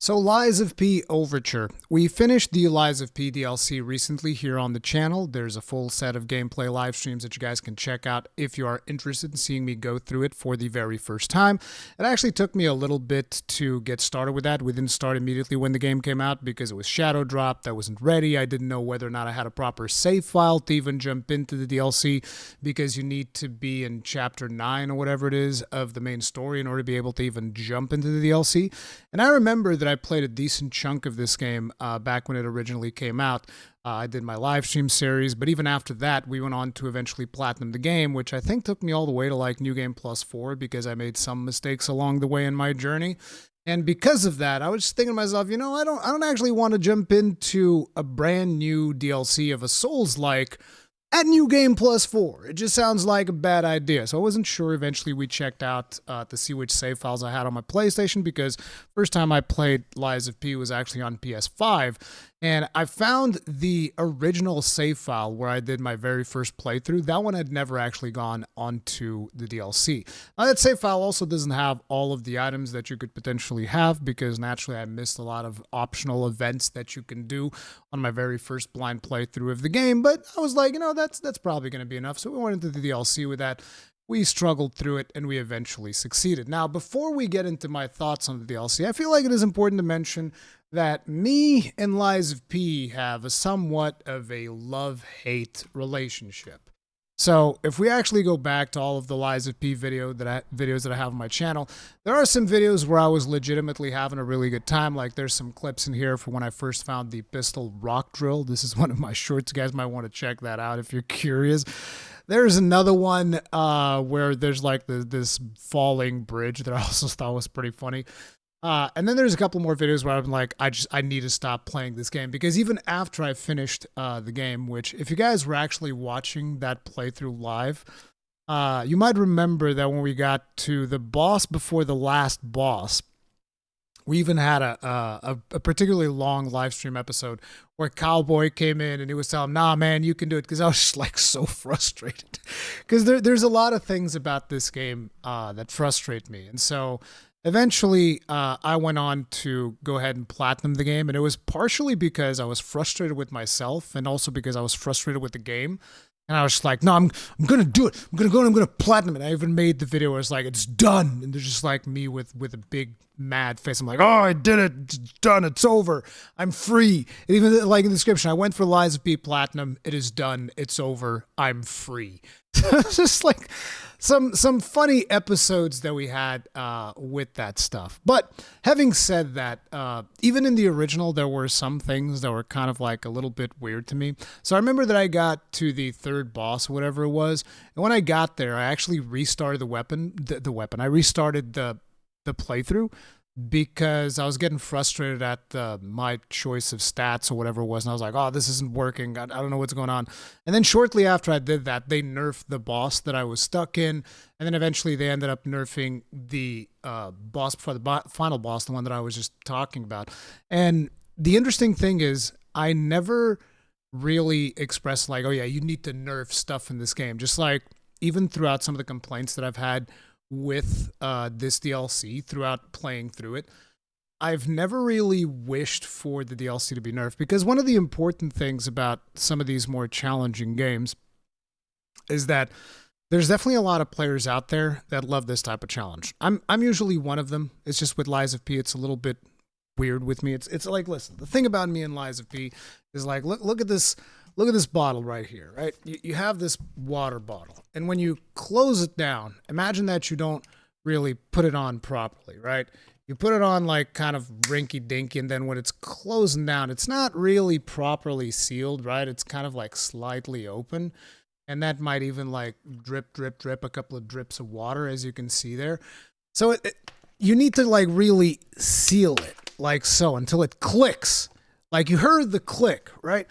So, Lies of P Overture. We finished the Lies of P DLC recently here on the channel. There's a full set of gameplay live streams that you guys can check out if you are interested in seeing me go through it for the very first time. It actually took me a little bit to get started with that. We didn't start immediately when the game came out because it was shadow dropped. I wasn't ready. I didn't know whether or not I had a proper save file to even jump into the DLC because you need to be in chapter 9 or whatever it is of the main story in order to be able to even jump into the DLC. And I remember that I played a decent chunk of this game back when it originally came out. I did my live stream series, but even after that, we went on to eventually platinum the game, which I think took me all the way to like New Game Plus 4 because I made some mistakes along the way in my journey. And because of that, I was just thinking to myself, I don't actually want to jump into a brand new DLC of a Souls-like at New Game Plus 4. It just sounds like a bad idea. So I wasn't sure. Eventually we checked out to see which save files I had on my PlayStation because first time I played Lies of P was actually on PS5. And I found the original save file where I did my very first playthrough. That one had never actually gone onto the DLC. Now, that save file also doesn't have all of the items that you could potentially have because naturally I missed a lot of optional events that you can do on my very first blind playthrough of the game. But I was like, that's probably going to be enough. So we went into the DLC with that. We struggled through it and we eventually succeeded. Now, before we get into my thoughts on the DLC, I feel like it is important to mention that me and Lies of P have a somewhat of a love-hate relationship. So if we actually go back to all of the Lies of P videos that I have on my channel, there are some videos where I was legitimately having a really good time. Like there's some clips in here for when I first found the pistol rock drill. This is one of my shorts. You guys might want to check that out if you're curious. There's another one where there's like this falling bridge that I also thought was pretty funny. And then there's a couple more videos where I'm like, I need to stop playing this game because even after I finished the game, which if you guys were actually watching that playthrough live, you might remember that when we got to the boss before the last boss, we even had a particularly long live stream episode where Cowboy came in and he was telling him, nah, man, you can do it. Because I was just like so frustrated. Because there's a lot of things about this game that frustrate me. And so eventually, I went on to go ahead and platinum the game, and it was partially because I was frustrated with myself, and also because I was frustrated with the game. And I was just like, no, I'm gonna do it. I'm gonna go and I'm gonna platinum it. I even made the video where it's like, it's done, and there's just like me with a big mad face. I'm like, oh, I did it. It's done. It's over. I'm free. And even like in the description, I went for Lies of P platinum. It is done. It's over. I'm free. It's just like some funny episodes that we had with that stuff. But having said that, even in the original, there were some things that were kind of like a little bit weird to me. So I remember that I got to the third boss, whatever it was, and when I got there, I actually restarted the weapon. I restarted the playthrough because I was getting frustrated at my choice of stats or whatever it was. And I was like, oh, this isn't working. I don't know what's going on. And then shortly after I did that, they nerfed the boss that I was stuck in. And then eventually they ended up nerfing the boss before the final boss, the one that I was just talking about. And the interesting thing is I never really expressed like, oh yeah, you need to nerf stuff in this game. Just like even throughout some of the complaints that I've had with this DLC throughout playing through it, I've never really wished for the DLC to be nerfed because one of the important things about some of these more challenging games is that there's definitely a lot of players out there that love this type of challenge. I'm usually one of them. It's just with Lies of P, it's a little bit weird with me. It's like, listen, the thing about me and Lies of P is like, look at this. Look at this bottle right here, right? You have this water bottle, and when you close it down, imagine that you don't really put it on properly, right? You put it on like kind of rinky-dinky, and then when it's closing down, it's not really properly sealed, right? It's kind of like slightly open, and that might even like drip, drip, drip, a couple of drips of water, as you can see there. So you need to like really seal it, like so, until it clicks. Like you heard the click, right?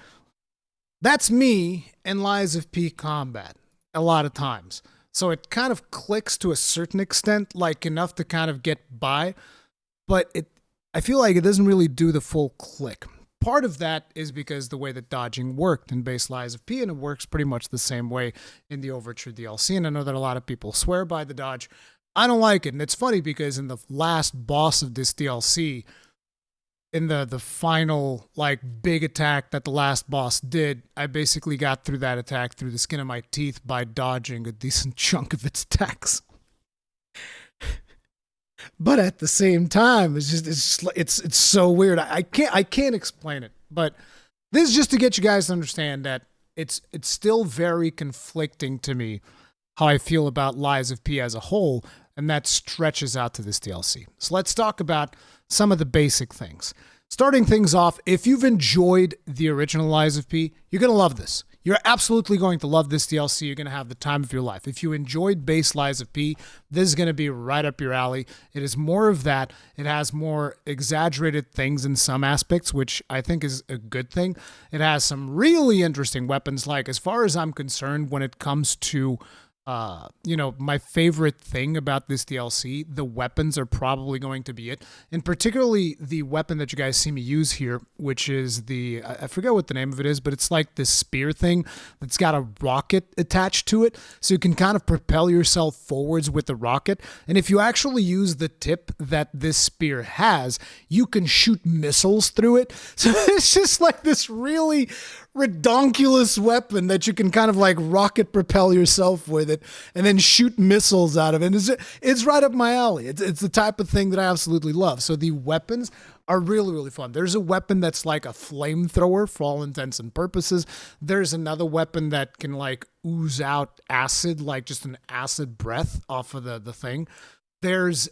That's me in Lies of P combat a lot of times. So it kind of clicks to a certain extent, like enough to kind of get by, but I feel like it doesn't really do the full click. Part of that is because the way that dodging worked in base Lies of P, and it works pretty much the same way in the Overture DLC, and I know that a lot of people swear by the dodge. I don't like it, and it's funny because in the last boss of this DLC, in the final like big attack that the last boss did, I basically got through that attack through the skin of my teeth by dodging a decent chunk of its attacks. But at the same time, it's so weird. I can't explain it. But this is just to get you guys to understand that it's still very conflicting to me how I feel about Lies of P as a whole, and that stretches out to this DLC. So let's talk about some of the basic things. Starting things off, if you've enjoyed the original Lies of P, you're going to love this. You're absolutely going to love this DLC. You're going to have the time of your life. If you enjoyed base Lies of P, this is going to be right up your alley. It is more of that. It has more exaggerated things in some aspects, which I think is a good thing. It has some really interesting weapons. Like, as far as I'm concerned, when it comes to my favorite thing about this DLC, the weapons are probably going to be it. And particularly the weapon that you guys see me use here, which is I forget what the name of it is, but it's like this spear thing that's got a rocket attached to it. So you can kind of propel yourself forwards with the rocket. And if you actually use the tip that this spear has, you can shoot missiles through it. So it's just like this really redonkulous weapon that you can kind of like rocket propel yourself with it and then shoot missiles out of it. It's right up my alley. It's the type of thing that I absolutely love. So the weapons are really, really fun. There's a weapon that's like a flamethrower for all intents and purposes. There's another weapon that can like ooze out acid, like just an acid breath off of the thing. There's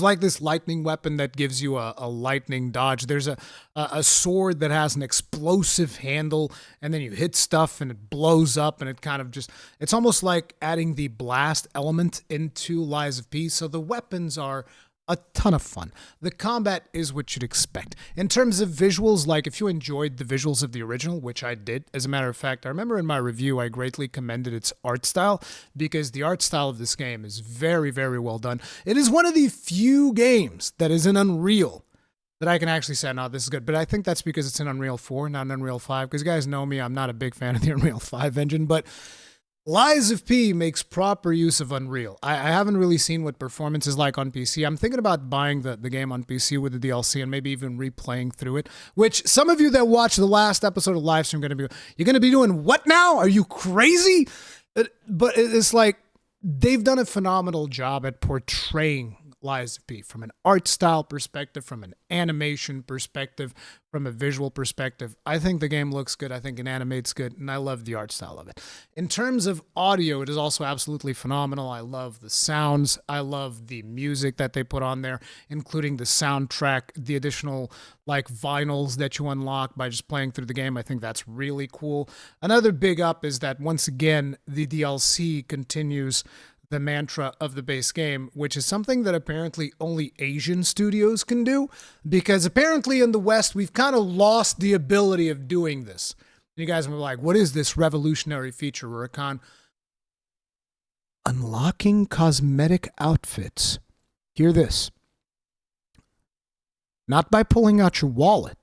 like this lightning weapon that gives you a lightning dodge. There's a sword that has an explosive handle, and then you hit stuff and it blows up, and it kind of it's almost like adding the blast element into Lies of P. So the weapons are a ton of fun. The combat is what you'd expect. In terms of visuals, like if you enjoyed the visuals of the original, which I did, as a matter of fact, I remember in my review I greatly commended its art style, because the art style of this game is very, very well done. It is one of the few games that is in Unreal that I can actually say, no, this is good. But I think that's because it's in Unreal 4, not in Unreal 5, because you guys know me, I'm not a big fan of the Unreal 5 engine, but Lies of P makes proper use of Unreal. I haven't really seen what performance is like on PC. I'm thinking about buying the game on PC with the DLC and maybe even replaying through it, which some of you that watched the last episode of Livestream are going to be, you're going to be doing what now? Are you crazy? But it's like they've done a phenomenal job at portraying Lies of P from an art style perspective, from an animation perspective, from a visual perspective. I think the game looks good. I think it animates good, and I love the art style of it. In terms of audio, it is also absolutely phenomenal. I love the sounds. I love the music that they put on there, including the soundtrack, the additional like vinyls that you unlock by just playing through the game. I think that's really cool. Another big up is that once again, the DLC continues the mantra of the base game, which is something that apparently only Asian studios can do, because apparently in the West, we've kind of lost the ability of doing this. And you guys were like, what is this revolutionary feature, Rurikhan? Unlocking cosmetic outfits. Hear this. Not by pulling out your wallet,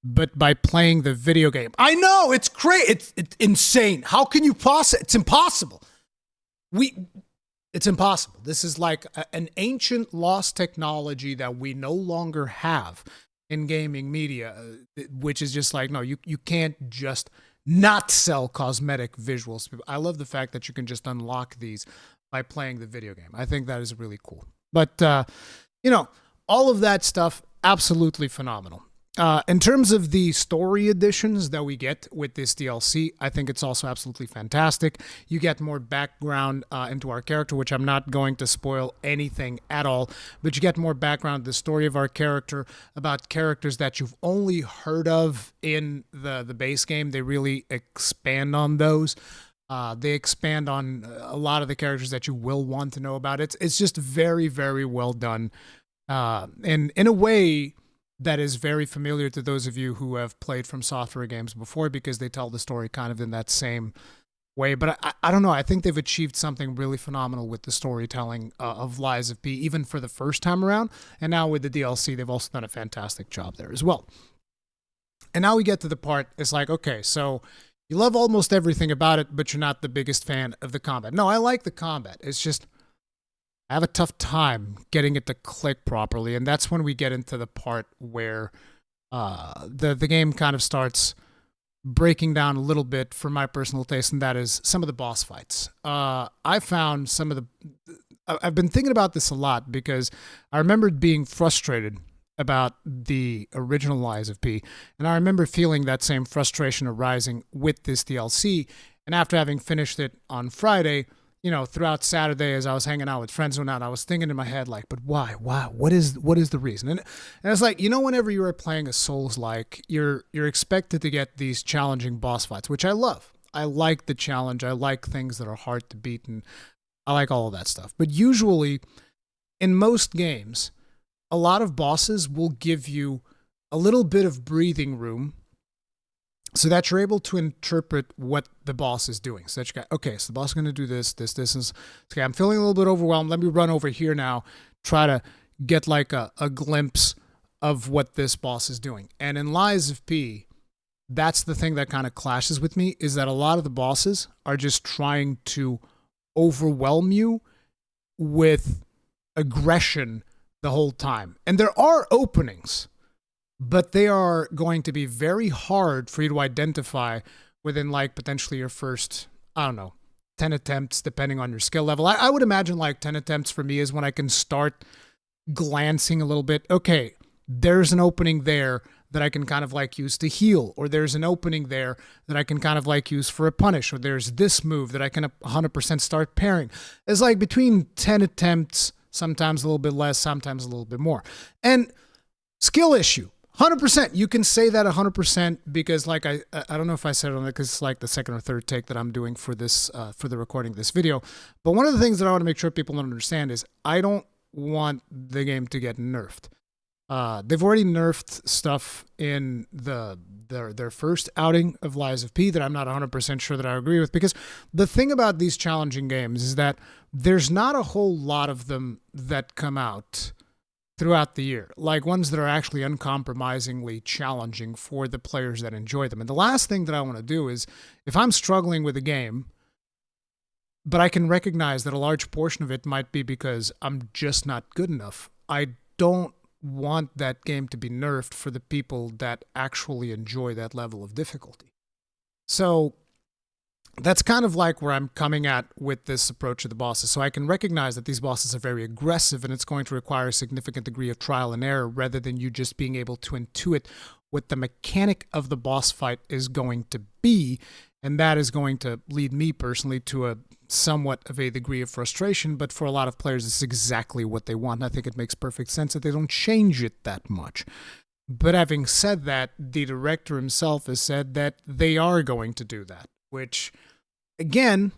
but by playing the video game. I know, it's crazy. It's insane. How can you possibly? It's impossible. It's impossible. This is like an ancient lost technology that we no longer have in gaming media, which is just like, no, you can't just not sell cosmetic visuals. I love the fact that you can just unlock these by playing the video game. I think that is really cool. But, all of that stuff, absolutely phenomenal. In terms of the story additions that we get with this DLC, I think it's also absolutely fantastic. You get more background into our character, which I'm not going to spoil anything at all, but you get more background, the story of our character, about characters that you've only heard of in the base game. They really expand on those. They expand on a lot of the characters that you will want to know about. It's just very, very well done. And in a way that is very familiar to those of you who have played From Software games before, because they tell the story kind of in that same way. But I don't know. I think they've achieved something really phenomenal with the storytelling of Lies of P, even for the first time around. And now with the DLC, they've also done a fantastic job there as well. And now we get to the part, it's like, okay, so you love almost everything about it, but you're not the biggest fan of the combat. No, I like the combat. It's just I have a tough time getting it to click properly, and that's when we get into the part where the game kind of starts breaking down a little bit for my personal taste, and that is some of the boss fights. I found some of the. I've been thinking about this a lot because I remembered being frustrated about the original Lies of P, and I remember feeling that same frustration arising with this DLC. And after having finished it on Friday, throughout Saturday as I was hanging out with friends and whatnot, I was thinking in my head like, but why? Why? What is the reason? And it's like, whenever you are playing a Souls-like, you're expected to get these challenging boss fights, which I love. I like the challenge. I like things that are hard to beat, and I like all of that stuff. But usually, in most games, a lot of bosses will give you a little bit of breathing room so that you're able to interpret what the boss is doing. So that you got, okay, so the boss is going to do this. Okay, I'm feeling a little bit overwhelmed. Let me run over here now, try to get like a glimpse of what this boss is doing. And in Lies of P, that's the thing that kind of clashes with me, is that a lot of the bosses are just trying to overwhelm you with aggression the whole time. And there are openings, but they are going to be very hard for you to identify within like potentially your first, 10 attempts, depending on your skill level. I would imagine like 10 attempts for me is when I can start glancing a little bit. Okay, there's an opening there that I can kind of like use to heal, or there's an opening there that I can kind of like use for a punish, or there's this move that I can 100% start pairing. It's like between 10 attempts, sometimes a little bit less, sometimes a little bit more. And skill issue, 100%. You can say that 100% because like I don't know if I said it on it because it's like the second or third take that I'm doing for this, for the recording of this video. But one of the things that I want to make sure people don't understand is I don't want the game to get nerfed. They've already nerfed stuff in their first outing of Lies of P that I'm not 100% sure that I agree with, because the thing about these challenging games is that there's not a whole lot of them that come out throughout the year, like ones that are actually uncompromisingly challenging for the players that enjoy them. And the last thing that I want to do is, if I'm struggling with a game, but I can recognize that a large portion of it might be because I'm just not good enough, I don't want that game to be nerfed for the people that actually enjoy that level of difficulty. So that's kind of like where I'm coming at with this approach of the bosses. So I can recognize that these bosses are very aggressive, and it's going to require a significant degree of trial and error rather than you just being able to intuit what the mechanic of the boss fight is going to be. And that is going to lead me personally to a somewhat of a degree of frustration, but for a lot of players, it's exactly what they want. And I think it makes perfect sense that they don't change it that much. But having said that, the director himself has said that they are going to do that, which, again,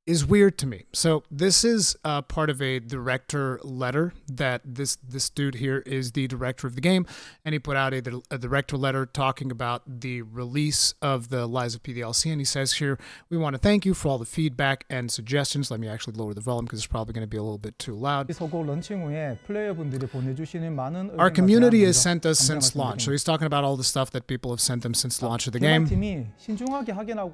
is weird to me. So this is part of a director letter that this dude here is the director of the game, and he put out a director letter talking about the release of the Lies of P DLC, and he says here, we want to thank you for all the feedback and suggestions. Let me actually lower the volume because it's probably going to be a little bit too loud. Our community has sent us since launch. So he's talking about all the stuff that people have sent him since launch of the game.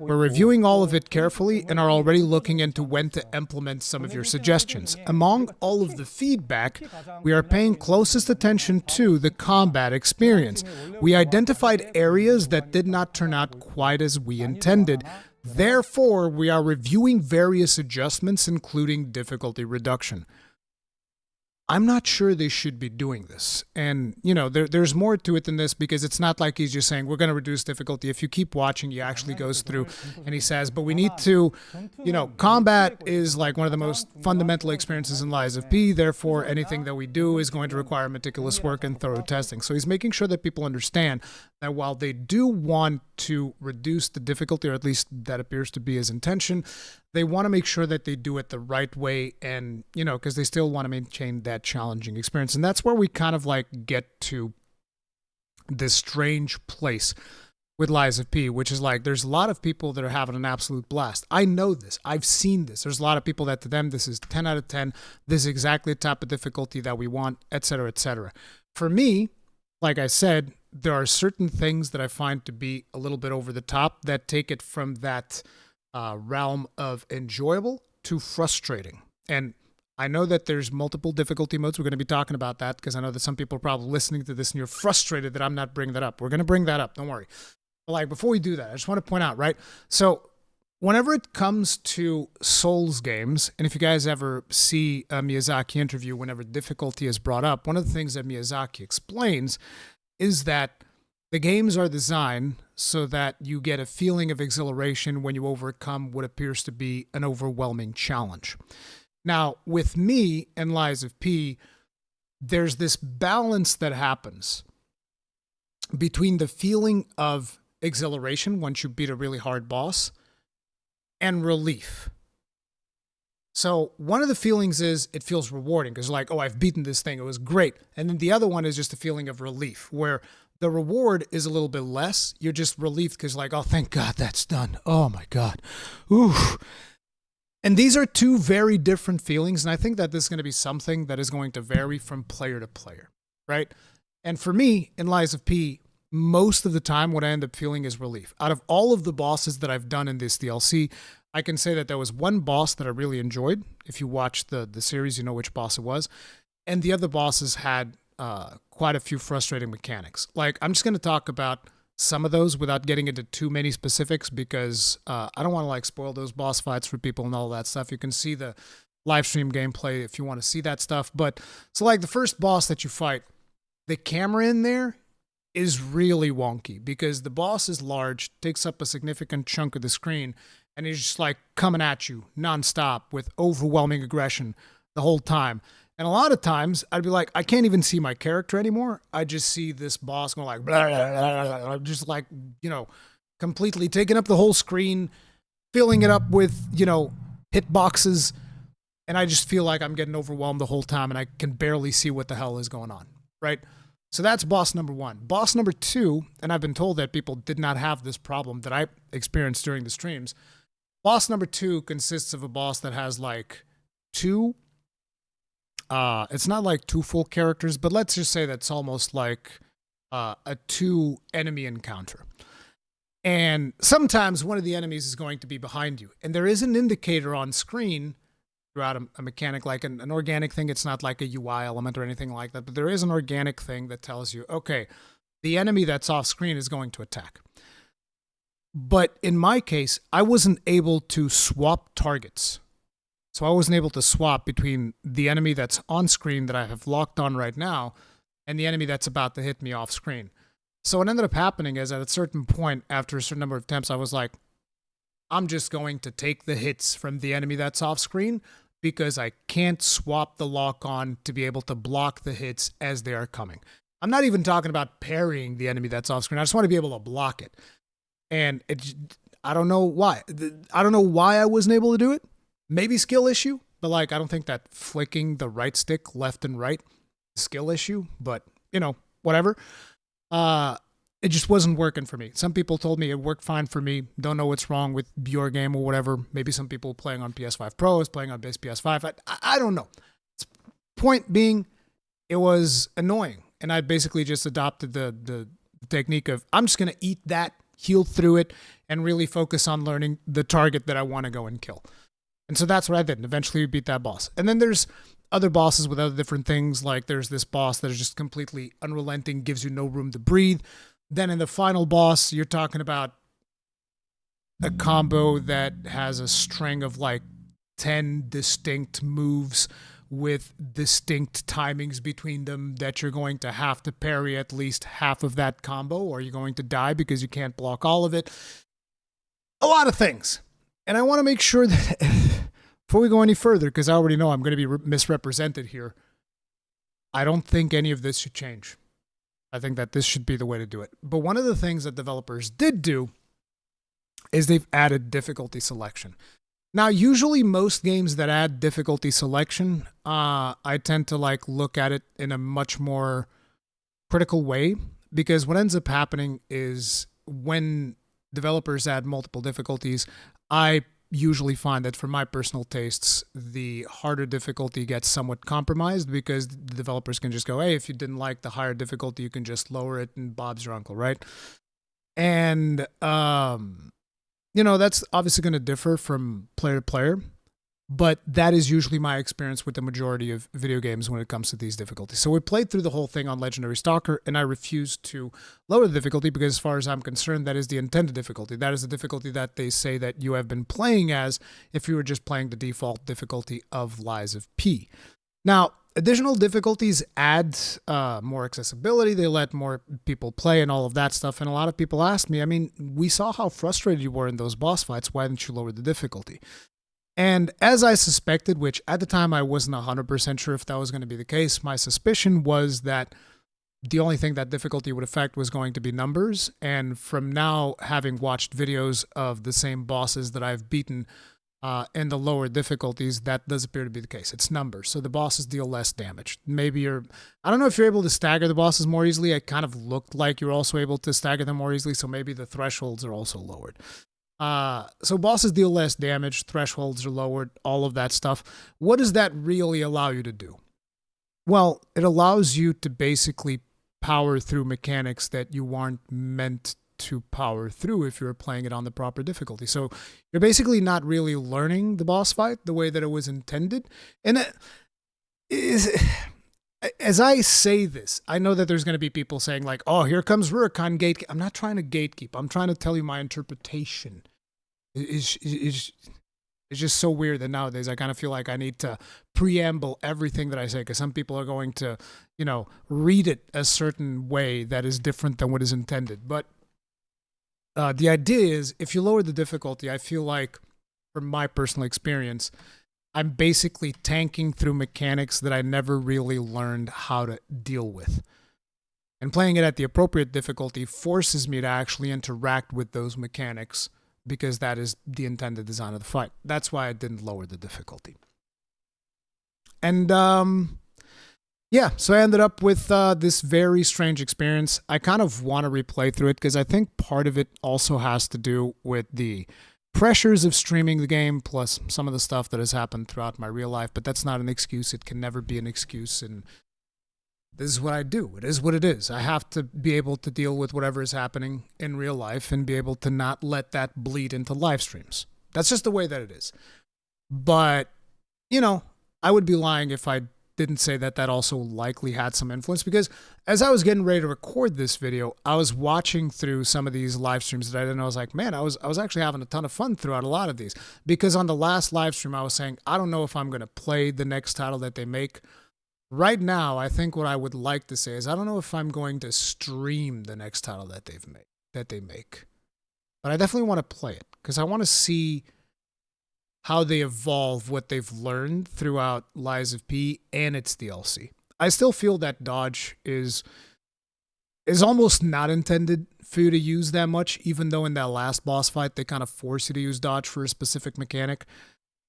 We're reviewing all of it carefully and are already looking into when to implement some of your suggestions. Among all of the feedback, we are paying closest attention to the combat experience. We identified areas that did not turn out quite as we intended. Therefore, we are reviewing various adjustments, including difficulty reduction. I'm not sure they should be doing this. And, there's more to it than this, because it's not like he's just saying, we're going to reduce difficulty. If you keep watching, he actually goes through and he says, but we need to, combat is like one of the most fundamental experiences in Lies of P. Therefore, anything that we do is going to require meticulous work and thorough testing. So he's making sure that people understand that while they do want to reduce the difficulty, or at least that appears to be his intention, they want to make sure that they do it the right way, and, because they still want to maintain that challenging experience. And that's where we kind of like get to this strange place with Lies of P, which is like, there's a lot of people that are having an absolute blast. I know this. I've seen this. There's a lot of people that to them, this is 10 out of 10. This is exactly the type of difficulty that we want, etc., etc. For me, like I said, there are certain things that I find to be a little bit over the top that take it from that realm of enjoyable to frustrating. And I know that there's multiple difficulty modes. We're going to be talking about that because I know that some people are probably listening to this and you're frustrated that I'm not bringing that up. We're going to bring that up. Don't worry. But like before we do that, I just want to point out, right? So whenever it comes to Souls games, and if you guys ever see a Miyazaki interview, whenever difficulty is brought up, one of the things that Miyazaki explains is that the games are designed so that you get a feeling of exhilaration when you overcome what appears to be an overwhelming challenge. Now, with me and Lies of P, there's this balance that happens between the feeling of exhilaration once you beat a really hard boss and relief. So one of the feelings is it feels rewarding because like, oh, I've beaten this thing. It was great. And then the other one is just a feeling of relief where the reward is a little bit less. You're just relieved because like, oh, thank God that's done. Oh my God. Ooh. And these are two very different feelings. And I think that this is going to be something that is going to vary from player to player, right? And for me, in Lies of P, most of the time what I end up feeling is relief. Out of all of the bosses that I've done in this DLC, I can say that there was one boss that I really enjoyed. If you watched the series, you know which boss it was. And the other bosses had quite a few frustrating mechanics. Like, I'm just going to talk about some of those without getting into too many specifics because I don't want to like spoil those boss fights for people and all that stuff. You can see the live stream gameplay if you want to see that stuff. But so like the first boss that you fight, the camera in there is really wonky because the boss is large, takes up a significant chunk of the screen, and he's just like coming at you nonstop with overwhelming aggression the whole time. And a lot of times I'd be like, I can't even see my character anymore. I just see this boss going like, blah, blah, blah, blah, just like, you know, completely taking up the whole screen, filling it up with, you know, hitboxes. And I just feel like I'm getting overwhelmed the whole time and I can barely see what the hell is going on, right? So that's boss number one. Boss number two, and I've been told that people did not have this problem that I experienced during the streams. Boss number two consists of a boss that has like two it's not like two full characters, but let's just say that's almost like a two enemy encounter. And sometimes one of the enemies is going to be behind you. And there is an indicator on screen throughout a mechanic, like an organic thing. It's not like a UI element or anything like that, but there is an organic thing that tells you, okay, the enemy that's off screen is going to attack. But in my case, I wasn't able to swap targets. So I wasn't able to swap between the enemy that's on screen that I have locked on right now and the enemy that's about to hit me off screen. So what ended up happening is at a certain point, after a certain number of attempts, I was like, I'm just going to take the hits from the enemy that's off screen because I can't swap the lock on to be able to block the hits as they are coming. I'm not even talking about parrying the enemy that's off screen. I just want to be able to block it. And I don't know why. I don't know why I wasn't able to do it. Maybe skill issue, but like I don't think that flicking the right stick left and right is a skill issue, but you know, whatever. It just wasn't working for me. Some people told me it worked fine for me. Don't know what's wrong with your game or whatever. Maybe some people playing on PS5 Pro is playing on base PS5. I don't know. Point being, it was annoying. And I basically just adopted the technique of I'm just going to eat that, heal through it, and really focus on learning the target that I want to go and kill. And so that's what I did. And eventually we beat that boss. And then there's other bosses with other different things. Like there's this boss that is just completely unrelenting, gives you no room to breathe. Then in the final boss, you're talking about a combo that has a string of like 10 distinct moves with distinct timings between them that you're going to have to parry at least half of that combo or you're going to die because you can't block all of it. A lot of things. And I want to make sure that before we go any further, because I already know I'm going to be misrepresented here, I don't think any of this should change. I think that this should be the way to do it. But one of the things that developers did do is they've added difficulty selection. Now, usually most games that add difficulty selection, I tend to like look at it in a much more critical way because what ends up happening is when developers add multiple difficulties, I usually find that for my personal tastes, the harder difficulty gets somewhat compromised because the developers can just go, hey, if you didn't like the higher difficulty, you can just lower it and Bob's your uncle, right? And, you know, that's obviously going to differ from player to player. But that is usually my experience with the majority of video games when it comes to these difficulties. So we played through the whole thing on Legendary Stalker, and I refused to lower the difficulty because, as far as I'm concerned, that is the intended difficulty. That is the difficulty that they say that you have been playing as if you were just playing the default difficulty of Lies of P. Now, additional difficulties add more accessibility. They let more people play and all of that stuff. And a lot of people asked me, I mean, we saw how frustrated you were in those boss fights. Why didn't you lower the difficulty? And as I suspected, which at the time I wasn't 100% sure if that was going to be the case, my suspicion was that the only thing that difficulty would affect was going to be numbers. And from now, having watched videos of the same bosses that I've beaten in the lower difficulties, that does appear to be the case. It's numbers. So the bosses deal less damage. Maybe I don't know if you're able to stagger the bosses more easily. It kind of looked like you're also able to stagger them more easily. So maybe the thresholds are also lowered. So bosses deal less damage, thresholds are lowered, all of that stuff. What does that really allow you to do? Well, it allows you to basically power through mechanics that you aren't meant to power through if you're playing it on the proper difficulty. So you're basically not really learning the boss fight the way that it was intended. And it is, as I say this, I know that there's going to be people saying like, oh, here comes Rurikhan gatekeep. I'm not trying to gatekeep. I'm trying to tell you my interpretation. It's just so weird that nowadays I kind of feel like I need to preamble everything that I say, because some people are going to, read it a certain way that is different than what is intended. But the idea is, if you lower the difficulty, I feel like, from my personal experience, I'm basically tanking through mechanics that I never really learned how to deal with. And playing it at the appropriate difficulty forces me to actually interact with those mechanics, because that is the intended design of the fight. That's why I didn't lower the difficulty. And yeah, so I ended up with this very strange experience. I kind of want to replay through it because I think part of it also has to do with the pressures of streaming the game, plus some of the stuff that has happened throughout my real life. But that's not an excuse. It can never be an excuse. And this is what I do. It is what it is. I have to be able to deal with whatever is happening in real life and be able to not let that bleed into live streams. That's just the way that it is. But, I would be lying if I didn't say that that also likely had some influence, because as I was getting ready to record this video, I was watching through some of these live streams that I didn't know. I was like, man, I was actually having a ton of fun throughout a lot of these, because on the last live stream I was saying, I don't know if I'm going to play the next title that they make. Right now, I think what I would like to say is, I don't know if I'm going to stream the next title that they make. But I definitely want to play it, because I want to see how they evolve what they've learned throughout Lies of P and its DLC. I still feel that dodge is almost not intended for you to use that much, even though in that last boss fight they kind of force you to use dodge for a specific mechanic.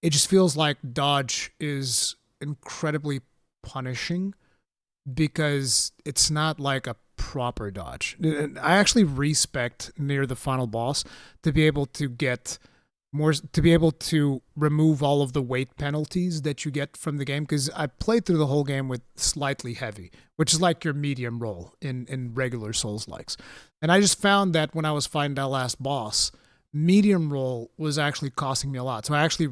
It just feels like dodge is incredibly punishing, because it's not like a proper dodge. I actually respect near the final boss to be able to get more, to be able to remove all of the weight penalties that you get from the game, because I played through the whole game with slightly heavy, which is like your medium roll in regular Souls-likes. And I just found that when I was fighting that last boss, medium roll was actually costing me a lot. So I actually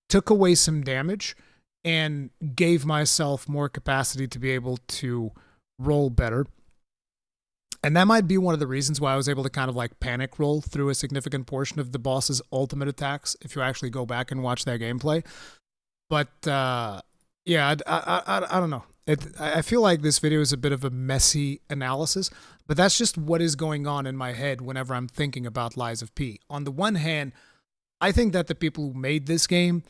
took away some damage and gave myself more capacity to be able to roll better. And that might be one of the reasons why I was able to kind of like panic roll through a significant portion of the boss's ultimate attacks, if you actually go back and watch that gameplay. But yeah, I don't know. I feel like this video is a bit of a messy analysis, but that's just what is going on in my head whenever I'm thinking about Lies of P. On the one hand, I think that the people who made this game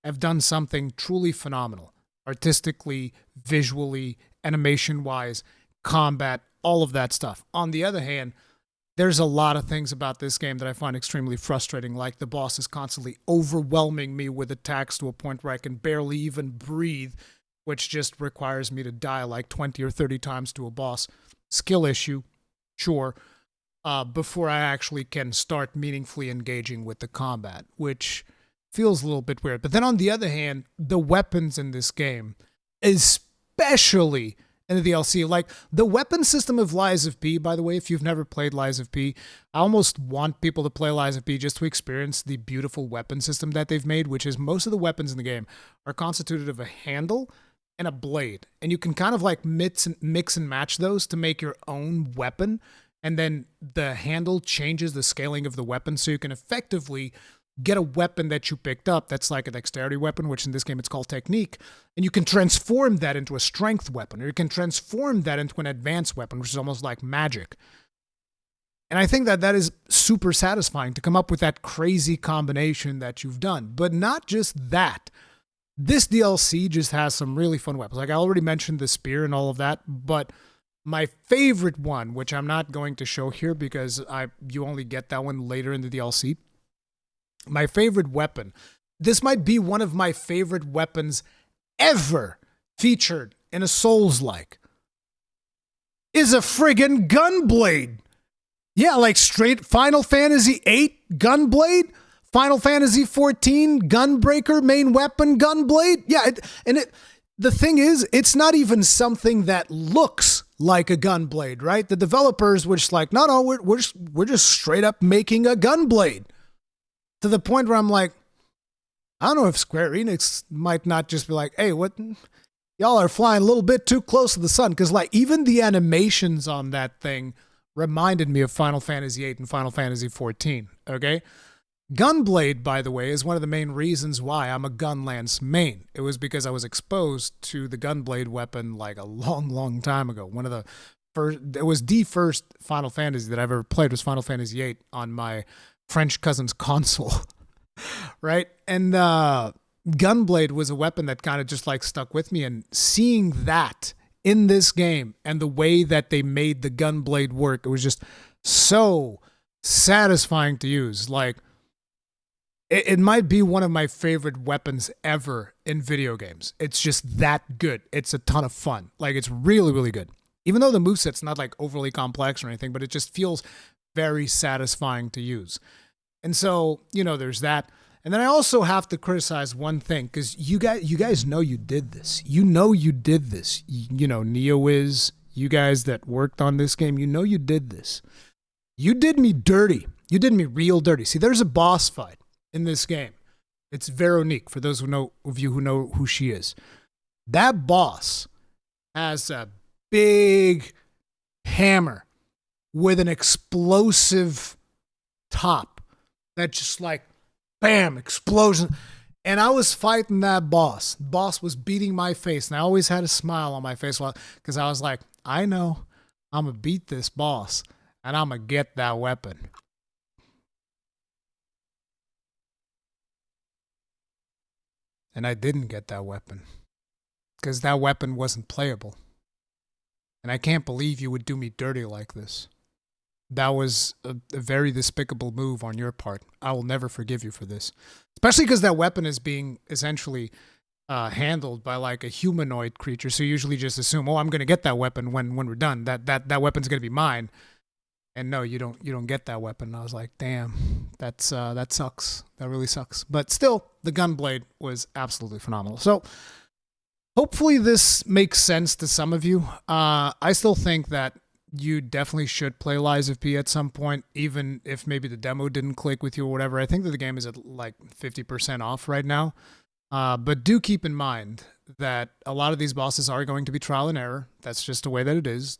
have done something truly phenomenal, artistically, visually, animation-wise, combat, all of that stuff. On the other hand, there's a lot of things about this game that I find extremely frustrating, like the boss is constantly overwhelming me with attacks to a point where I can barely even breathe, which just requires me to die like 20 or 30 times to a boss. Skill issue, sure, before I actually can start meaningfully engaging with the combat, which feels a little bit weird. But then on the other hand, the weapons in this game, especially in the DLC. Like, the weapon system of Lies of P, by the way, if you've never played Lies of P, I almost want people to play Lies of P just to experience the beautiful weapon system that they've made, which is most of the weapons in the game are constituted of a handle and a blade. And you can kind of like mix and match those to make your own weapon. And then the handle changes the scaling of the weapon, so you can effectively get a weapon that you picked up that's like a dexterity weapon, which in this game it's called technique, and you can transform that into a strength weapon, or you can transform that into an advanced weapon, which is almost like magic. And I think that that is super satisfying to come up with that crazy combination that you've done. But not just that. This DLC just has some really fun weapons. Like, I already mentioned the spear and all of that, but my favorite one, which I'm not going to show here because you only get that one later in the DLC, my favorite weapon, this might be one of my favorite weapons ever featured in a Souls-like, is a friggin' gunblade. Yeah, like straight Final Fantasy VIII gunblade, Final Fantasy XIV gunbreaker main weapon gunblade. Yeah, the thing is, it's not even something that looks like a gunblade, right? The developers were just like, no, we're just straight up making a gunblade. To the point where I'm like, I don't know if Square Enix might not just be like, hey, what? Y'all are flying a little bit too close to the sun. Because like even the animations on that thing reminded me of Final Fantasy VIII and Final Fantasy XIV, okay? Gunblade, by the way, is one of the main reasons why I'm a Gunlance main. It was because I was exposed to the Gunblade weapon like a long, long time ago. One of the first, it was the first Final Fantasy that I've ever played was Final Fantasy VIII on my French cousin's console, right? And Gunblade was a weapon that kind of just like stuck with me, and seeing that in this game and the way that they made the Gunblade work, it was just so satisfying to use. Like, it might be one of my favorite weapons ever in video games. It's just that good. It's a ton of fun. Like, it's really, really good. Even though the moveset's not like overly complex or anything, but it just feels very satisfying to use. And so, you know, there's that. And then I also have to criticize one thing, because you guys know you did this. You know you did this. You know, NeoWiz, you guys that worked on this game, you know you did this. You did me dirty. You did me real dirty. See, there's a boss fight in this game. It's Veronique, for those of you who know who she is. That boss has a big hammer with an explosive top that just like, bam, explosion. And I was fighting that boss. The boss was beating my face, and I always had a smile on my face because I was like, I know I'm going to beat this boss, and I'm going to get that weapon. And I didn't get that weapon because that weapon wasn't playable. And I can't believe you would do me dirty like this. That was a very despicable move on your part. I will never forgive you for this. Especially because that weapon is being essentially handled by like a humanoid creature. So you usually just assume, oh, I'm going to get that weapon when we're done. That weapon's going to be mine. And no, you don't get that weapon. And I was like, damn, that sucks. That really sucks. But still, the Gunblade was absolutely phenomenal. So hopefully this makes sense to some of you. I still think that you definitely should play Lies of P at some point, even if maybe the demo didn't click with you or whatever. I think that the game is at like 50% off right now. But do keep in mind that a lot of these bosses are going to be trial and error. That's just the way that it is.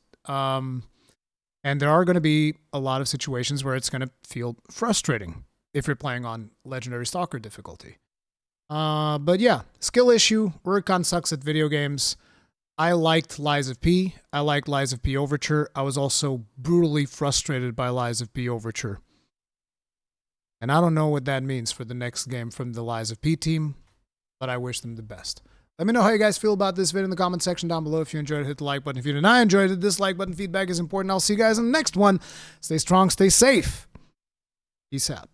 And there are going to be a lot of situations where it's going to feel frustrating if you're playing on Legendary Stalker difficulty. But yeah, skill issue. Rurikhan sucks at video games. I liked Lies of P. I liked Lies of P Overture. I was also brutally frustrated by Lies of P Overture. And I don't know what that means for the next game from the Lies of P team, but I wish them the best. Let me know how you guys feel about this video in the comment section down below. If you enjoyed it, hit the like button. If you did not enjoy it, the dislike button. Feedback is important. I'll see you guys in the next one. Stay strong, stay safe. Peace out.